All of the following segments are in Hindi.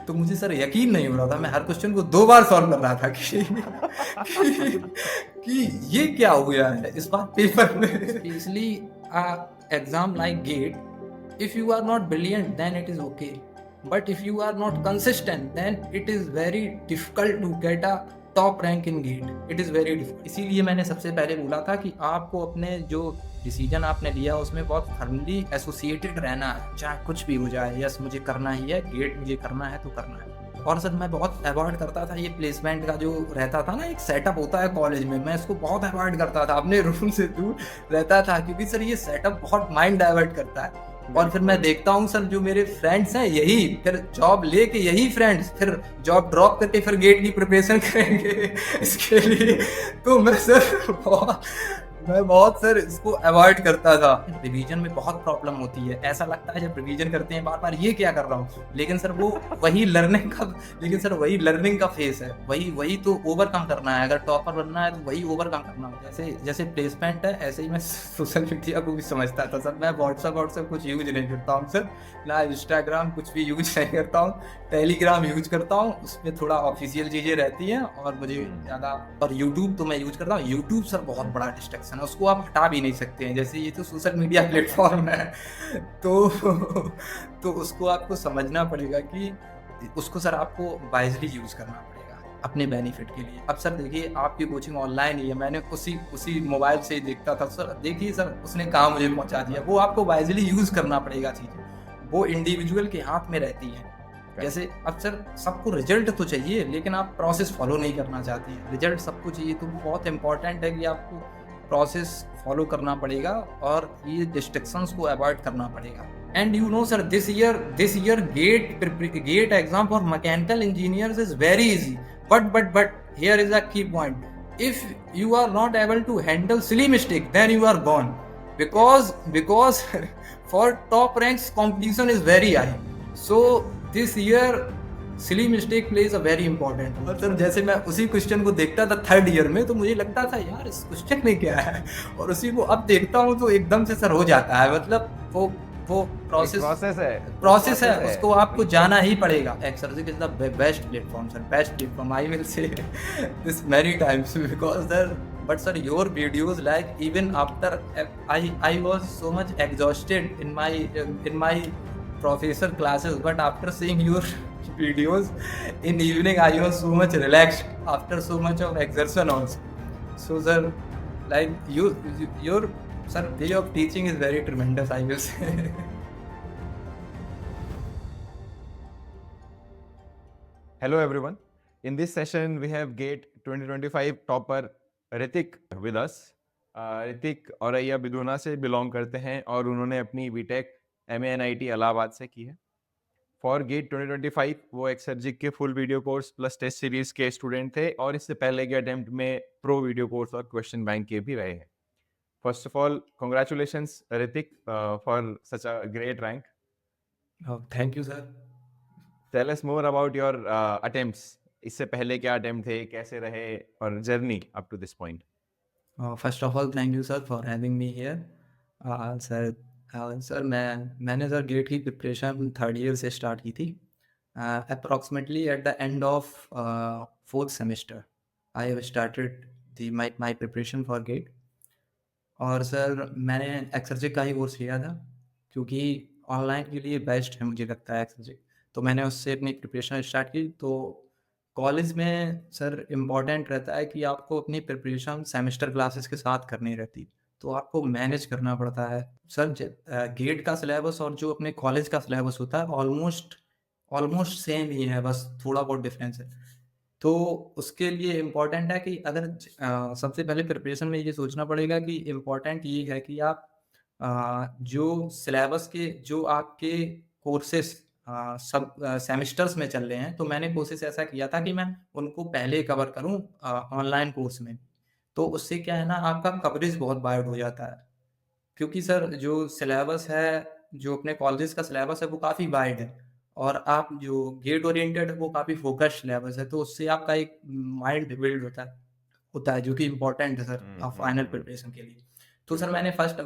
तो मुझे सर यकीन नहीं हो रहा था, मैं हर क्वेश्चन को 2 बार सॉल्व कर रहा था कि, कि ये क्या हो गया है इस बार पेपर में। Specially exam like get, if you are not brilliant then it is okay, but if you are not consistent then it is very difficult to get a top rank in gate, it is very difficult। इसीलिए मैंने सबसे पहले बोला था कि आपको अपने जो डिसीजन आपने लिया उसमें बहुत फर्मली एसोसिएटेड रहना है, चाहे कुछ भी हो जाए, यस मुझे करना ही है, गेट मुझे करना है तो करना है। और सर मैं बहुत अवॉइड करता था ये प्लेसमेंट का जो रहता था ना, एक सेटअप होता है कॉलेज में, मैं इसको बहुत अवॉइड करता था, अपने रूम से दूर रहता था, क्योंकि सर ये सेटअप बहुत माइंड डाइवर्ट करता है। और फिर मैं देखता हूँ सर जो मेरे फ्रेंड्स हैं यही फिर जॉब लेके, यही फ्रेंड्स फिर जॉब ड्रॉप करके फिर गेट की प्रिपरेशन करेंगे इसके लिए। तो मैं बहुत सर इसको अवॉइड करता था। रिवीजन में बहुत प्रॉब्लम होती है, ऐसा लगता है जब रिवीजन करते हैं बार बार ये क्या कर रहा हूँ, लेकिन सर वही लर्निंग का फेस है, वही तो ओवरकम करना है। अगर टॉपर बनना है तो वही ओवरकम करना है। जैसे प्लेसमेंट है, ऐसे ही मैं सोशल मीडिया को भी समझता था सर। मैं व्हाट्सएप कुछ यूज नहीं करता हूँ सर, ना इंस्टाग्राम कुछ भी यूज नहीं करता हूँ, टेलीग्राम यूज करता हूँ, उसमें थोड़ा ऑफिशियल चीजें रहती हैं और मुझे ज्यादा। और यूट्यूब तो मैं यूज करता हूँ, यूट्यूब सर बहुत बड़ा डिस्ट्रैक्शन है, उसको आप हटा भी नहीं सकते हैं, जैसे ये तो सोशल मीडिया प्लेटफॉर्म है। तो उसको आपको समझना पड़ेगा कि उसको सर आपको वाइजली यूज करना पड़ेगा अपने बेनिफिट के लिए। अब सर देखिए आपकी कोचिंग ऑनलाइन ही है, मैंने उसी मोबाइल से ही देखता था सर, देखिए सर उसने कहाँ मुझे पहुंचा दिया। वो आपको वाइजली यूज करना पड़ेगा चीजें, वो इंडिविजुअल के हाथ में रहती है। जैसे अब सर सबको रिजल्ट तो चाहिए, लेकिन आप प्रोसेस फॉलो नहीं करना चाहती हैं, रिजल्ट सबको चाहिए, तो बहुत इंपॉर्टेंट है कि आपको प्रोसेस फॉलो करना पड़ेगा और ये डिस्ट्रैक्शंस को अवॉइड करना पड़ेगा। And you know sir this year GATE exam for mechanical engineers is very easy, but here is a key point, if you are not able to handle silly mistake then you are gone, because for top ranks competition is very high, so this year silly mistake plays a very important. और सर जैसे मैं उसी क्वेश्चन को देखता था थर्ड ईयर में, तो मुझे लगता था यार इस क्वेश्चन में क्या है, और उसी को अब देखता हूँ तो एकदम से सर हो जाता है। मतलब वो प्रोसेस है, उसको आपको जाना ही पड़ेगा। Exercise is the best platform sir, best platform, I will say this many times, because sir but sir your videos, like even after I was so much exhausted in my professor classes, but after seeing your videos in evening I was so much relaxed after so much of exertion also. So sir, like your sir way of teaching is very tremendous, I will say. Hello everyone. In this session we have GATE 2025 topper Ritik with us. Ritik Auraiya Biduna से बिलोंग करते हैं और उन्होंने अपनी बीटेक MANIT इलाहाबाद से की है। फॉर गेट 2025 वो एक्सर्जिक के full video course plus test series के स्टूडेंट थे और इससे पहले के अटेम्प्ट में प्रो वीडियो कोर्स और क्वेश्चन बैंक के भी रहे हैं। First of all congratulations Hrithik for such a great rank. Thank you sir. Tell us more about your attempts. इससे पहले क्या अटेम्प्ट थे, कैसे रहे और journey up to this point. First of all thank you sir for having me here. Sir मैंने सर गेट की प्रिपरेशन थर्ड ईयर से स्टार्ट की थी, approximately at the end of fourth semester I have started my preparation for GATE. और सर मैंने एक्सर्जिक का ही कोर्स लिया था, क्योंकि ऑनलाइन के लिए बेस्ट है मुझे लगता है एक्सर्जिक, तो मैंने उससे अपनी प्रिपरेशन स्टार्ट की। तो कॉलेज में सर इम्पॉर्टेंट रहता है कि आपको अपनी प्रिपरेशन सेमेस्टर क्लासेस के साथ करनी रहती, तो आपको मैनेज करना पड़ता है। सर गेट का सिलेबस और जो अपने कॉलेज का सिलेबस होता है ऑलमोस्ट सेम ही है, बस थोड़ा बहुत डिफरेंस है। तो उसके लिए इम्पॉर्टेंट है कि अगर सबसे पहले प्रिपरेशन में ये सोचना पड़ेगा कि इम्पॉर्टेंट ये है कि आप जो सिलेबस के जो आपके कोर्सेस सब सेमेस्टर्स में चल रहे हैं, तो मैंने कोशिश ऐसा किया था कि मैं उनको पहले कवर करूं ऑनलाइन कोर्स में। तो उससे क्या है ना, आपका कवरेज बहुत वाइड हो जाता है, क्योंकि सर जो सिलेबस है, जो अपने कॉलेज का सिलेबस है वो काफ़ी वाइड है, और आप जो गेट ओरिएंटेड है वो काफ़ी फोकस्ड सिलेबस है, तो उससे आपका एक माइंड बिल्ड होता है जो कि इम्पोर्टेंट है सर फाइनल प्रिपरेशन के लिए। तो सर मैंने फर्स्ट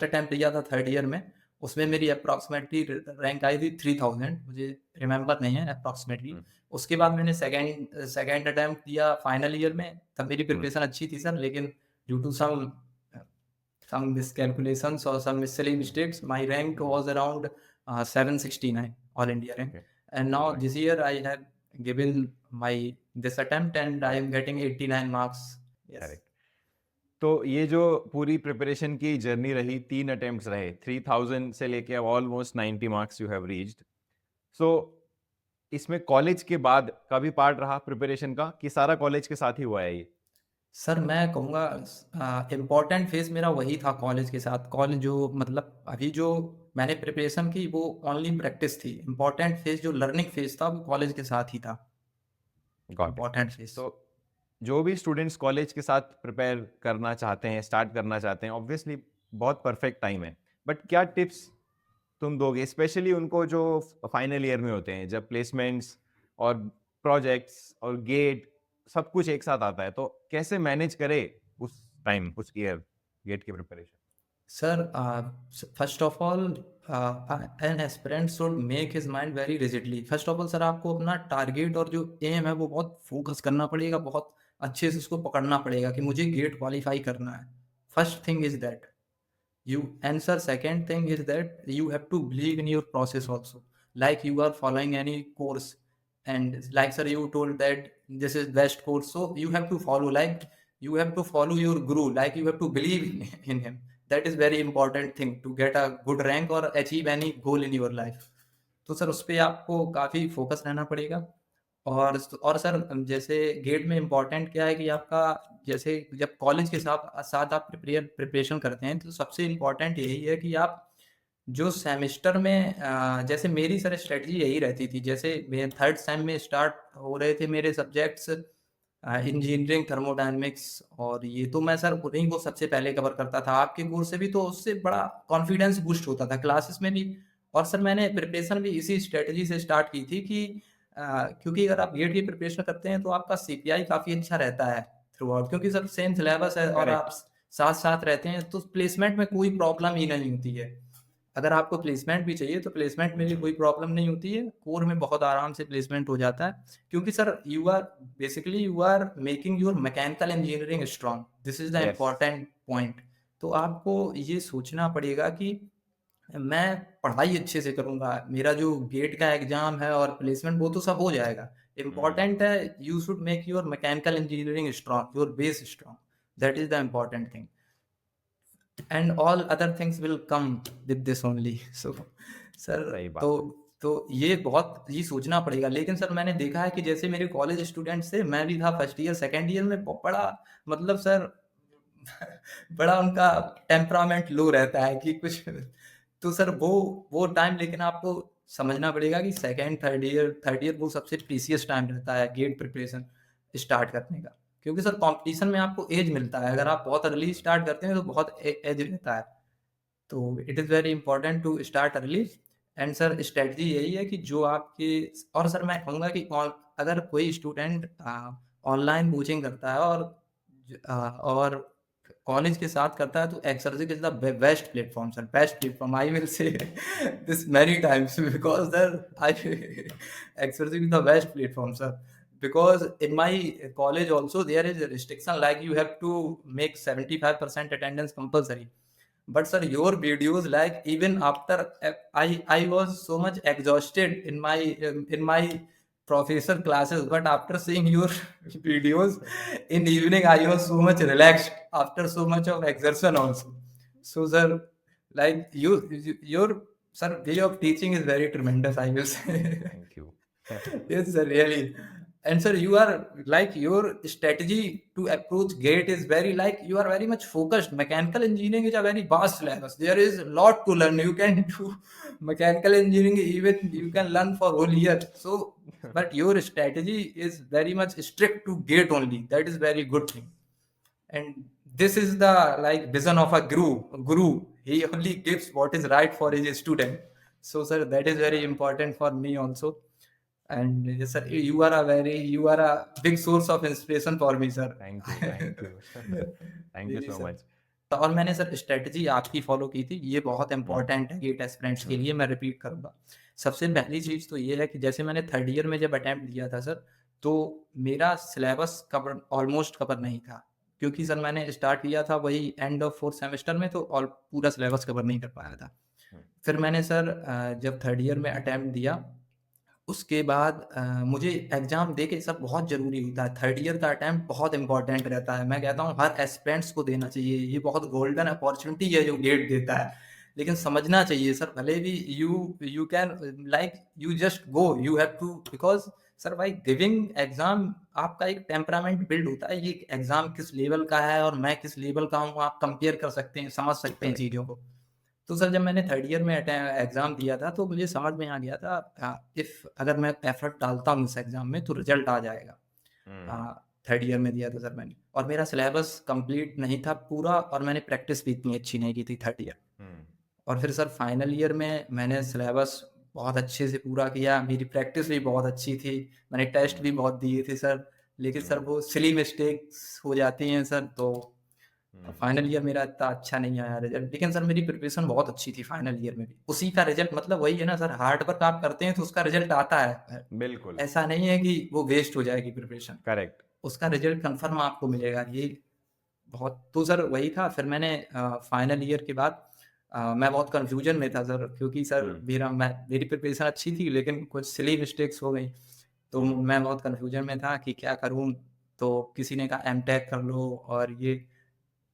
अटेम्प्ट लिया था थर्ड ईयर में, उसमें मेरी अप्रॉक्सिमेटली रैंक आई थी 3000, मुझे रिमेंबर नहीं है अप्रॉक्सिमेटली। हम्म, उसके बाद मैंने सेकंड सेकंड अटेम्प्ट दिया फाइनल ईयर में, तब मेरी हम्म, प्रिपरेशन अच्छी थी सर, लेकिन due to some miscalculations or some silly mistakes, my rank was around 769 all India rank. okay, And now right, this year I have given my this attempt and I am getting 89 marks. Yes. Correct. तो ये जो पूरी प्रिपरेशन की जर्नी रही, 3 अटेम्प्ट्स रहे, 3000 से लेके अब almost 90 marks you have reached. So इसमें कॉलेज के बाद का भी पार्ट रहा प्रिपरेशन का, कि सारा कॉलेज के साथ ही हुआ है ये? सर मैं कहूँगा इम्पोर्टेंट फेज मेरा वही था कॉलेज के साथ। कॉलेज जो मतलब अभी जो मैंने प्रिपरेशन की वो ओनली प्रैक्टिस थी। इम्पोर्टेंट फेज जो लर्निंग फेज था वो कॉलेज के साथ ही था। Got it. Important phase. तो जो भी स्टूडेंट्स कॉलेज के साथ प्रिपेयर करना चाहते हैं, स्टार्ट करना चाहते हैं, ऑब्वियसली बहुत परफेक्ट टाइम है, बट क्या टिप्स तुम दोगे स्पेशली उनको जो फाइनल ईयर में होते हैं, जब प्लेसमेंट्स और प्रोजेक्ट्स और गेट सब कुछ एक साथ आता है, तो कैसे मैनेज करे उस टाइम, उस ईयर गेट की preparation? Sir, first of all, an aspirant should make his mind very rigidly. First of all, sir आपको अपना टारगेट और जो एम है वो बहुत फोकस करना पड़ेगा, बहुत अच्छे से उसको पकड़ना पड़ेगा कि मुझे गेट क्वालिफाई करना है। First thing is that you answer. Second thing is that you have to believe in your process also, like you are following any course, and like sir you told that this is best course, so you have to follow, like you have to follow your guru, like you have to believe in him. That is very important thing to get a good rank or achieve any goal in your life. तो सर उस पे आपको काफ़ी फोकस रहना पड़ेगा। और सर जैसे गेट में इम्पोर्टेंट क्या है कि आपका जैसे जब कॉलेज के साथ साथ आप प्रिपरेशन करते हैं तो सबसे इम्पोर्टेंट यही है कि आप जो सेमेस्टर में जैसे मेरी सर स्ट्रेटजी यही रहती थी। जैसे मेरे थर्ड सेम में स्टार्ट हो रहे थे मेरे सब्जेक्ट्स इंजीनियरिंग थर्मोडायनेमिक्स, और ये तो मैं सर उन्हीं को सबसे पहले कवर करता था आपके कोर्स से भी, तो उससे बड़ा कॉन्फिडेंस बूस्ट होता था क्लासेस में भी। और सर मैंने प्रिपरेशन भी इसी स्ट्रेटजी से स्टार्ट की थी कि क्योंकि अगर आप गेट की प्रिपरेशन करते हैं तो आपका सीपीआई काफ़ी अच्छा रहता है थ्रू आउट, क्योंकि सर सेम सिलेबस है और आप करेक्ट। साथ साथ रहते हैं तो प्लेसमेंट में कोई प्रॉब्लम ही नहीं होती है। अगर आपको प्लेसमेंट भी चाहिए तो प्लेसमेंट में भी कोई प्रॉब्लम नहीं होती है, कोर में बहुत आराम से प्लेसमेंट हो जाता है। क्योंकि sir you are making your mechanical engineering strong, this is the yes. Important point. तो आपको ये सोचना पड़ेगा कि मैं पढ़ाई अच्छे से करूंगा, मेरा जो गेट का एग्जाम है और प्लेसमेंट वो तो सब हो जाएगा। इम्पॉर्टेंट है you should make your mechanical engineering strong, your base strong, that is the important thing, and all other things will come with this only. So sir सही तो बात है। तो ये बहुत ये सोचना पड़ेगा। लेकिन सर मैंने देखा है कि जैसे मेरे कॉलेज स्टूडेंट से मैं भी था फर्स्ट ईयर सेकेंड ईयर में, बड़ा मतलब सर बड़ा उनका टेम्परामेंट लो रहता है कि कुछ। तो सर वो टाइम लेकिन आपको समझना पड़ेगा कि सेकेंड थर्ड ईयर वो सबसे प्रीसियस टाइम रहता है गेट प्रिपरेशन स्टार्ट करने का। क्योंकि सर कंपटीशन में आपको एज मिलता है, अगर आप बहुत अर्ली स्टार्ट करते हैं तो बहुत एज रहता है। तो it is very important to start early. And sir strategy यही है कि जो आपके, और सर मैं कहूँगा कि अगर कोई स्टूडेंट ऑनलाइन कोचिंग करता है और कॉलेज के साथ करता है तो Exergic is the best platform sir, best platform I will say this many times because sir I Exergic is the best platform sir, because in my college also there is a restriction like you have to make 75% attendance compulsory. But sir your videos, like even after I was so much exhausted in my professor classes, but after seeing your videos in evening I was so much relaxed after so much of exertion also. So sir, like your sir way of teaching is very tremendous, I will say. Thank you. Yes, sir, really. And sir, you are like your strategy to approach gate is very like you are very much focused. Mechanical engineering is a very vast syllabus. There is a lot to learn. You can do mechanical engineering, even you can learn for whole year. So, but your strategy is very much strict to gate only. That is very good thing. And this is the like vision of a guru. He only gives what is right for his student. So sir, that is very important for me also. And yes sir, you are a big source of inspiration for me sir. Thank you, thank you. Thank you Really so sir. Much. और मैंने सर स्ट्रैटेजी आपकी फ़ॉलो की थी, ये बहुत हुँ, इम्पोर्टेंट है ये एस्पिरेंट्स के हुँ, लिए, मैं रिपीट करूँगा। सबसे पहली चीज़ तो ये है कि जैसे मैंने 3rd ईयर में जब अटेम्प्ट दिया था सर, तो मेरा सिलेबस कवर ऑलमोस्ट कवर नहीं था। क्योंकि सर मैंने स्टार्ट किया था वही एंड ऑफ 4th सेमेस्टर में, तो पूरा सिलेबस कवर नहीं कर पाया था। हुँ, फिर मैंने सर जब 3rd ईयर में अटेम्प्ट दिया, उसके बाद मुझे एग्ज़ाम देके सब बहुत ज़रूरी होता है। 3rd ईयर का अटेम्प्ट बहुत इम्पोर्टेंट रहता है। मैं कहता हूँ हर एस्पिरेंट्स को देना चाहिए। ये बहुत गोल्डन अपॉर्च्युनिटी है जो गेट देता है। लेकिन समझना चाहिए सर, भले भी you you can like you just go, you have to, because sir by giving exam आपका एक टेम्परामेंट बिल्ड होता है। ये एग्ज़ाम किस लेवल का है और मैं किस लेवल का हूँ, आप कंपेयर कर सकते हैं, समझ सकते हैं करेक्ट। चीज़ों को। तो सर जब मैंने 3rd ईयर में एग्ज़ाम दिया था, तो मुझे समझ में आ गया था इफ़ अगर मैं एफ़र्ट डालता हूँ इस एग्ज़ाम में तो रिज़ल्ट आ जाएगा। हुँ, 3rd ईयर में दिया था सर मैंने, और मेरा सिलेबस कंप्लीट नहीं था पूरा, और मैंने प्रैक्टिस भी इतनी अच्छी नहीं की थी 3rd ईयर। हुँ, और फिर सर फाइनल ईयर में मैंने सिलेबस बहुत अच्छे से पूरा किया, मेरी प्रैक्टिस भी बहुत अच्छी थी, मैंने टेस्ट हुँ, भी बहुत दिए थे सर, लेकिन सर हुँ, वो सिली मिस्टेक्स हो जाती हैं सर, तो हुँ, फाइनल ईयर मेरा इतना अच्छा नहीं आया रिज़ल्ट, लेकिन सर मेरी प्रिपरेशन बहुत अच्छी थी फाइनल ईयर में भी। उसी का रिज़ल्ट, मतलब वही है ना सर, हार्ड वर्क आप करते हैं तो उसका रिज़ल्ट आता है। बिल्कुल, ऐसा नहीं है कि वो वेस्ट हो जाएगी प्रिपरेशन, करेक्ट। उसका रिज़ल्ट कन्फर्म आपको मिलेगा। ये बहुत, तो सर वही था। फिर मैंने फाइनल ईयर के बाद मैं बहुत कन्फ्यूज़न में था सर, क्योंकि सर हुँ, मेरी प्रिपरेशन अच्छी थी, लेकिन कुछ सिली मिस्टेक्स हो गई। तो हुँ, मैं बहुत कन्फ्यूज़न में था कि क्या करूँ? तो किसी ने कहा एमटेक कर लो और ये,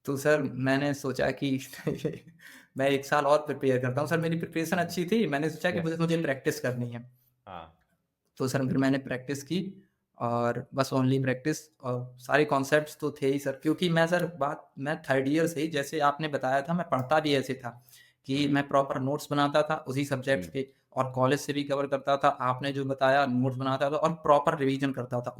तो सर मैंने सोचा कि मैं 1 साल और प्रिपेयर करता हूँ। सर मेरी प्रिपरेशन अच्छी थी, मैंने सोचा कि मुझे यस, मुझे प्रैक्टिस करनी है। हाँ, तो सर फिर मैंने प्रैक्टिस की, और बस ओनली प्रैक्टिस, और सारे कॉन्सेप्ट्स तो थे ही सर, क्योंकि मैं 3rd ईयर से ही, जैसे आपने बताया था, मैं पढ़ता भी ऐसे था कि हुँ, मैं प्रॉपर नोट्स बनाता था उसी सब्जेक्ट्स हुँ, के, और कॉलेज से भी कवर करता था। आपने जो बताया नोट्स बनाता था और प्रॉपर रिवीजन करता था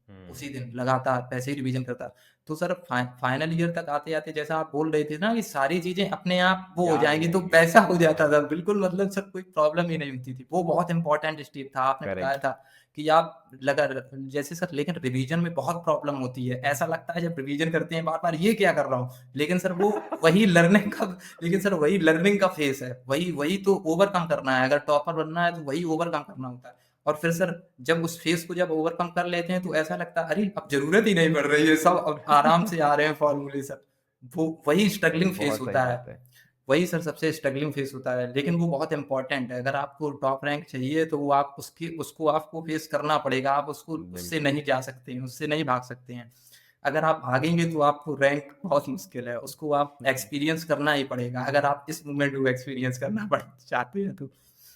हुँ, उसी दिन लगातार वैसे ही रिवीजन करता। तो सर फाइनल ईयर तक आते-आते, जैसा आप बोल रहे थे ना कि सारी चीज़ें अपने आप वो हो याद हो जाएँगी, तो जाएँगी। वैसा हो जाता हाँ, था। बिल्कुल, मतलब सर कोई प्रॉब्लम ही नहीं होती थी। वो बहुत इम्पोर्टेंट स्टेप था। आपने बताया करेक्ट, था कि आप लगा र जैसे सर, लेकिन रिवीजन में बहुत प्रॉब्लम होती है। ऐसा लगता है जब रिवीजन करते हैं बार-बार, ये क्या कर रहा हूँ? लेकिन सर वो वही लर्निंग का लेकिन सर वही लर्निंग का फेज़ है। वही वही तो ओवरकम करना है। अगर टॉपर बनना है तो वही ओवरकम करना होता है। और फिर सर जब उस फेज़ को जब ओवरकम कर लेते हैं, तो ऐसा लगता है अरे! अब ज़रूरत ही नहीं पड़ रही है, सब अब आराम से आ रहे हैं फ़ॉर्मूले सर। वो वही स्ट्रगलिंग फेज़ बहुत सही होता है। बात है। वही सर सबसे स्ट्रगलिंग फेज़ होता है, लेकिन वो बहुत इम्पोर्टेंट है। अगर आपको टॉप रैंक चाहिए, तो वो आप उसको आपको फेस करना पड़ेगा। आप उसको उससे बिल्कुल, नहीं जा सकते हैं, उससे नहीं भाग सकते हैं। अगर आप भागेंगे तो आपको रैंक बहुत मुश्किल है, उसको आप एक्सपीरियंस करना ही पड़ेगा, अगर आप इस मोमेंट को एक्सपीरियंस करना चाहते हैं तो।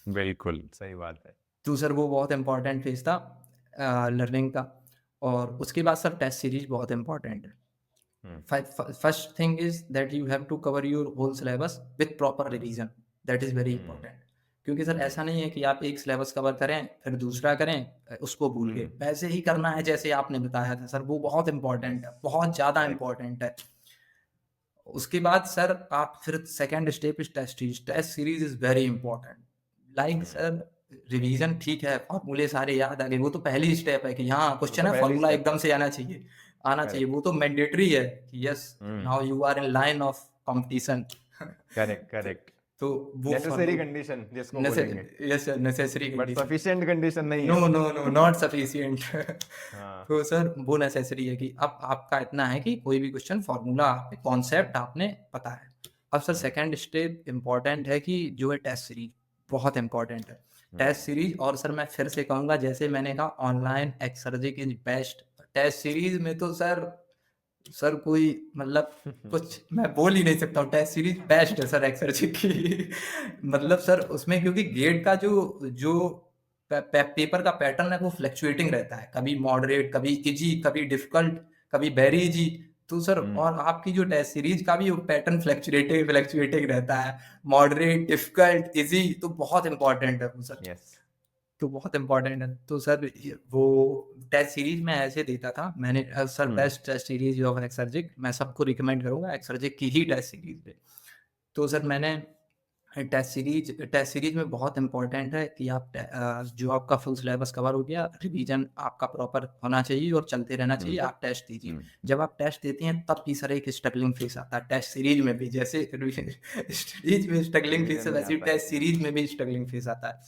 बिल्कुल, सही बात है। तो सर वो बहुत इम्पोर्टेंट फेज़ था लर्निंग का, और उसके बाद सर टेस्ट सीरीज़ बहुत इम्पोर्टेंट है। हुँ, First thing is that you have to cover your whole syllabus with proper revision. That is very hmm, important. क्योंकि सर हुँ, ऐसा नहीं है कि आप एक सिलेबस कवर करें, फिर दूसरा करें, उसको भूल गए। हुँ, वैसे ही करना है जैसे आपने बताया था सर, वो बहुत इम्पोर्टेंट यस, है, बहुत ज़्यादा करेक्ट। इम्पोर्टेंट है। उसके बाद सर आप फिर second step is test series. Test series is very important. Like hmm, sir revision ठीक है, फॉर्मूले सारे याद आ गए, वो तो पहली स्टेप है कि हाँ, वो क्वेश्चन तो है, पहली फॉर्मूला स्टेप है। एकदम से आना चाहिए, करेक्ट। वो तो मैंडेटरी है कि yes, hmm, now you are in line of competition. Correct, तो करेक्ट। तो वो नेसेसरी फॉर्मूल कंडीशन जिसको नेसे बोलेंगे, yes sir, necessary but condition. Sufficient condition नहीं नो, है वो। No, no, not sufficient. हाँ, तो सर वो नेसेसरी है कि अब आपका इतना है कि कोई भी क्वेश्चन फॉर्मूला आपने कॉन्सेप्ट आपने पता है। अब सर हुँ, सेकंड स्टेप इम्पोर्टेंट है कि जो है टेस्ट सीरीज़, बहुत इम्पोर्टेंट है। हुँ, टेस्ट सीरीज़, और सर मैं फिर से कहूँगा, जैसे मैंने कहा online Exergic is best. Test series में तो सर कोई मतलब कुछ मैं बोल ही नहीं सकता हूँ। टेस्ट सीरीज़ बेस्ट है सर एक्सर्जी की। मतलब सर उसमें, क्योंकि गेट का जो जो पेपर का पैटर्न है वो फ्लक्चुएटिंग रहता है, कभी मॉडरेट, कभी इजी, कभी डिफिकल्ट, कभी वेरी इजी। तो सर हुँ, और आपकी जो टेस्ट सीरीज का भी वो पैटर्न फ्लक्चुएटिंग फ्लक्चुएटिंग रहता है, मॉडरेट, डिफिकल्ट, इजी, तो बहुत इंपॉर्टेंट है वो सर। यस। तो बहुत इम्पोर्टेंट है। तो सर वो टेस्ट सीरीज़ मैं ऐसे देता था। मैंने सर हुँ, best test series of Exergic मैं सबको रिकमेंड करूँगा, एक्सर्जिक की ही टेस्ट सीरीज़ दें। तो सर मैंने टेस्ट सीरीज में बहुत इंपॉर्टेंट है कि जो आपका फुल सिलेबस कवर हो गया, रिवीजन आपका प्रॉपर होना चाहिए और चलते रहना चाहिए, आप टेस्ट दीजिए। जब आप टेस्ट देते हैं तब भी सर एक स्ट्रगलिंग फेस आता है टेस्ट सीरीज में भी, जैसे स्टडीज में स्ट्रगलिंग फेस है रिवीजन में वैसे ही आता है। टेस्ट सीरीज में भी स्ट्रगलिंग फेस आता है।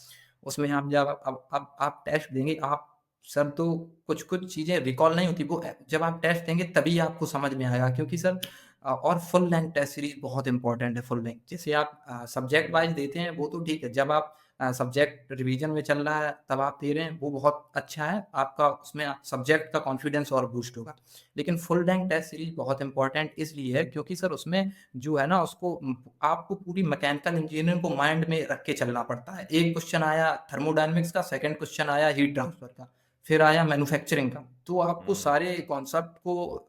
उसमें हम जब अब आप टेस्ट देंगे, आप सर तो कुछ कुछ चीज़ें रिकॉल नहीं होती, वो जब आप टेस्ट देंगे तभी आपको समझ में आएगा, क्योंकि सर और फुल लेंथ टेस्ट सीरीज बहुत इंपॉर्टेंट है। फुल लेंथ जैसे आप सब्जेक्ट वाइज देते हैं वो तो ठीक है, जब आप सब्जेक्ट रिवीजन में चल रहा है तब आप दे रहे हैं वो बहुत अच्छा है, आपका उसमें सब्जेक्ट का कॉन्फिडेंस और बूस्ट होगा। लेकिन फुल लेंथ टेस्ट सीरीज बहुत इंपॉर्टेंट इसलिए है क्योंकि सर उसमें जो है ना उसको आपको पूरी मैकेनिकल इंजीनियरिंग को माइंड में रख के चलना पड़ता है। एक क्वेश्चन आया थर्मोडायनेमिक्स का, सेकंड क्वेश्चन आया हीट ट्रांसफर का, फिर आया मैन्युफैक्चरिंग का, तो आपको सारे कॉन्सेप्ट को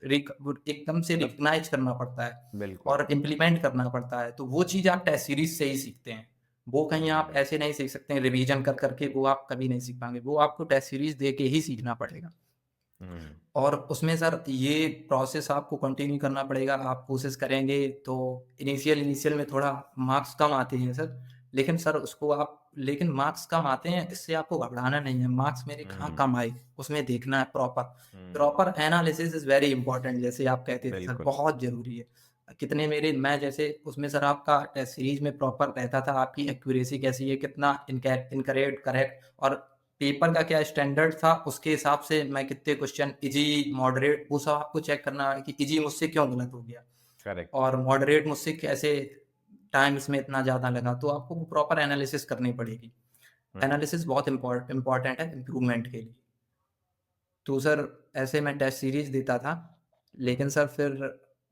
एकदम से मतलब रिकग्नाइज करना पड़ता है बिल्कुल। और इम्प्लीमेंट करना पड़ता है। तो वो चीज़ आप टेस्ट सीरीज से ही सीखते हैं, वो कहीं आप ऐसे नहीं सीख सकते हैं रिवीजन कर करके, वो आप कभी नहीं सीख पाएंगे, वो आपको टेस्ट सीरीज दे के ही सीखना पड़ेगा। और उसमें सर ये प्रोसेस आपको कंटिन्यू करना पड़ेगा, आप कोशिश करेंगे तो इनिशियल में थोड़ा मार्क्स कम आते हैं सर, लेकिन सर उसको आप लेकिन मार्क्स कम आते हैं इससे आपको घबराना नहीं है, मार्क्स मेरे कहाँ कम आए उसमें देखना है proper analysis is very important, जैसे आप कहते थे सर बिल्कुल। बहुत ज़रूरी है। कितने मेरे मैं जैसे उसमें सर आपका टेस्ट सीरीज में प्रॉपर रहता था, आपकी एक्यूरेसी कैसी है, कितना इनकरेक्ट करेक्ट, और पेपर का क्या स्टैंडर्ड था, उसके हिसाब से मैं कितने क्वेश्चन इजी मॉडरेट वो सब आपको चेक करना है कि इजी मुझसे क्यों गलत हो गया करेक्ट। और मॉडरेट मुझसे कैसे टाइम इसमें इतना ज़्यादा लगा, तो आपको प्रॉपर एनालिसिस करनी पड़ेगी। एनालिसिस बहुत इम्पॉर्टेंट है इम्प्रूवमेंट के लिए। तो सर ऐसे मैं टेस्ट सीरीज देता था, लेकिन सर फिर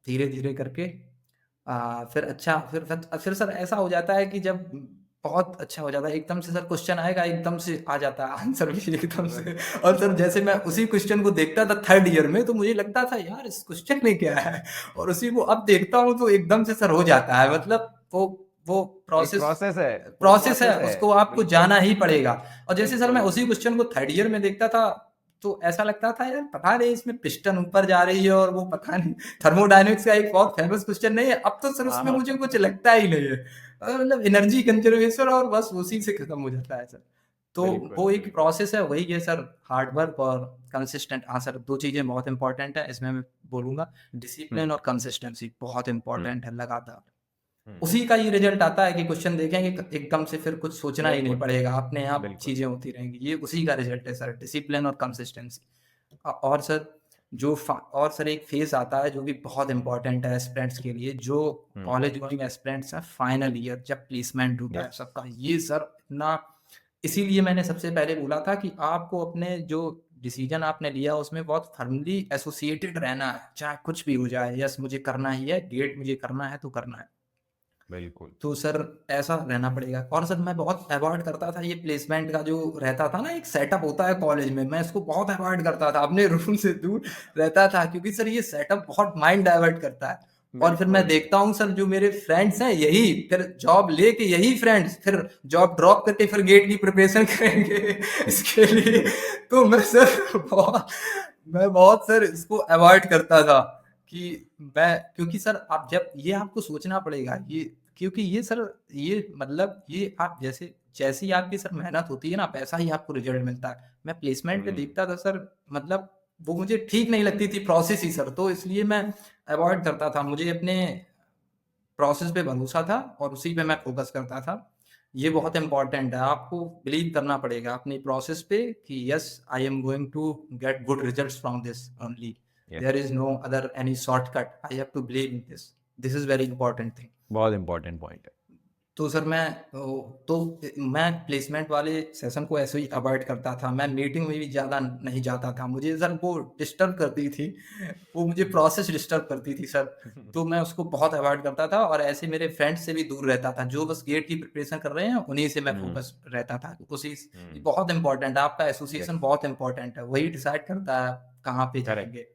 धीरे-धीरे करके फिर अच्छा फिर सर ऐसा हो जाता है कि जब बहुत अच्छा हो जाता है, एकदम से सर क्वेश्चन आएगा, एकदम से आ जाता है आंसर भी एकदम से। और सर जैसे मैं उसी क्वेश्चन को देखता था थर्ड ईयर में, तो मुझे लगता था यार इस क्वेश्चन में क्या है? और उसी को अब देखता हूँ तो एकदम से सर हो जाता है। मतलब वो एक प्रोसेस प्रोसेस है, वो प्रोसेस है, प्रोसेस है। उसको आपको बिल्कुल, जाना ही पड़ेगा। और जैसे सर मैं बिल्कुल। उसी क्वेश्चन को थर्ड ईयर में देखता था, तो ऐसा लगता था यार पता नहीं इसमें पिस्टन ऊपर जा रही है और वो पता नहीं थर्मोडायनेमिक्स का एक बहुत फेमस क्वेश्चन नहीं है, अब तो सर हाँ, उसमें हाँ। मुझे कुछ लगता ही नहीं है। मतलब एनर्जी कंजर्वेशन और बस उसी से खत्म हो जाता है सर। तो बिल्कुल, वो एक बिल्कुल। प्रोसेस है, वही है सर, हार्ड वर्क और कंसिस्टेंट। हाँ सर, 2 चीज़ें बहुत इंपॉर्टेंट है इसमें मैं बोलूँगा, हुँ, डिसिप्लिन और कंसिस्टेंसी बहुत हुँ, इंपॉर्टेंट है लगातार। हुँ। उसी का ये रिजल्ट आता है कि क्वेश्चन देखेंगे एकदम से फिर कुछ सोचना ही नहीं बिल्कुल, पड़ेगा, अपने आप बिल्कुल। चीज़ें होती रहेंगी। ये उसी का रिजल्ट है सर, डिसिप्लिन और कंसिस्टेंसी। और सर और सर एक फेज़ आता है जो भी बहुत इम्पोर्टेंट है एस्पिरेंट्स के लिए, जो हुँ, कॉलेज गोइंग एस्पिरेंट्स हैं, फाइनल ईयर जब प्लेसमेंट होता है यस। सबका, ये सर इतना, इसीलिए मैंने सबसे पहले बोला था कि आपको अपने जो डिसीजन आपने लिया उसमें बहुत फर्मली एसोसिएटेड रहना है, चाहे कुछ भी हो जाए। यस मुझे करना ही है, गेट मुझे करना है तो करना है। बिल्कुल। तो सर ऐसा रहना पड़ेगा। और सर मैं बहुत अवॉइड करता था ये प्लेसमेंट का जो रहता था ना, एक सेटअप होता है कॉलेज में, मैं इसको बहुत अवॉइड करता था, अपने रूम से दूर रहता था, क्योंकि सर ये सेटअप बहुत माइंड डाइवर्ट करता है। और फिर मैं बिल्कुल। देखता हूँ सर जो मेरे फ्रेंड्स हैं यही फिर जॉब लेके, यही फ्रेंड्स फिर जॉब ड्रॉप करके फिर गेट की प्रिपरेशन करेंगे इसके लिए। तो मैं बहुत सर इसको अवॉइड करता था कि मैं, क्योंकि सर आप जब ये आपको सोचना पड़ेगा ये, क्योंकि ये सर ये मतलब ये आप जैसे जैसी आपकी सर मेहनत होती है ना, पैसा ही आपको रिजल्ट मिलता है। मैं प्लेसमेंट पे हुँ, देखता था सर, मतलब वो मुझे ठीक नहीं लगती थी प्रोसेस ही सर, तो इसलिए मैं अवॉइड करता था। मुझे अपने प्रोसेस पे भरोसा था और उसी पे मैं फोकस करता था। ये बहुत इम्पोर्टेंट है, आपको बिलीव करना पड़ेगा अपनी प्रोसेस पे कि yes I am going to get good results from this only, yes. There is no other any shortcut, I have to believe in this, this is very important thing. बहुत इम्पोर्टेंट पॉइंट है। तो सर मैं प्लेसमेंट वाले सेशन को ऐसे ही अवॉइड करता था, मैं मीटिंग में भी ज़्यादा नहीं जाता था, मुझे सर वो डिस्टर्ब करती थी, वो मुझे प्रोसेस डिस्टर्ब करती थी सर, तो मैं उसको बहुत अवॉइड करता था और ऐसे मेरे फ्रेंड्स से भी दूर रहता था, जो बस गेट की प्रिपरेशन कर रहे हैं उन्हीं से मैं हुँ, फोकस रहता था। उसी हुँ, बहुत इंपॉर्टेंट है, आपका एसोसिएशन यस। बहुत इंपॉर्टेंट है, वही डिसाइड करता है आप कहाँ पे करेक्ट। जाएँगे।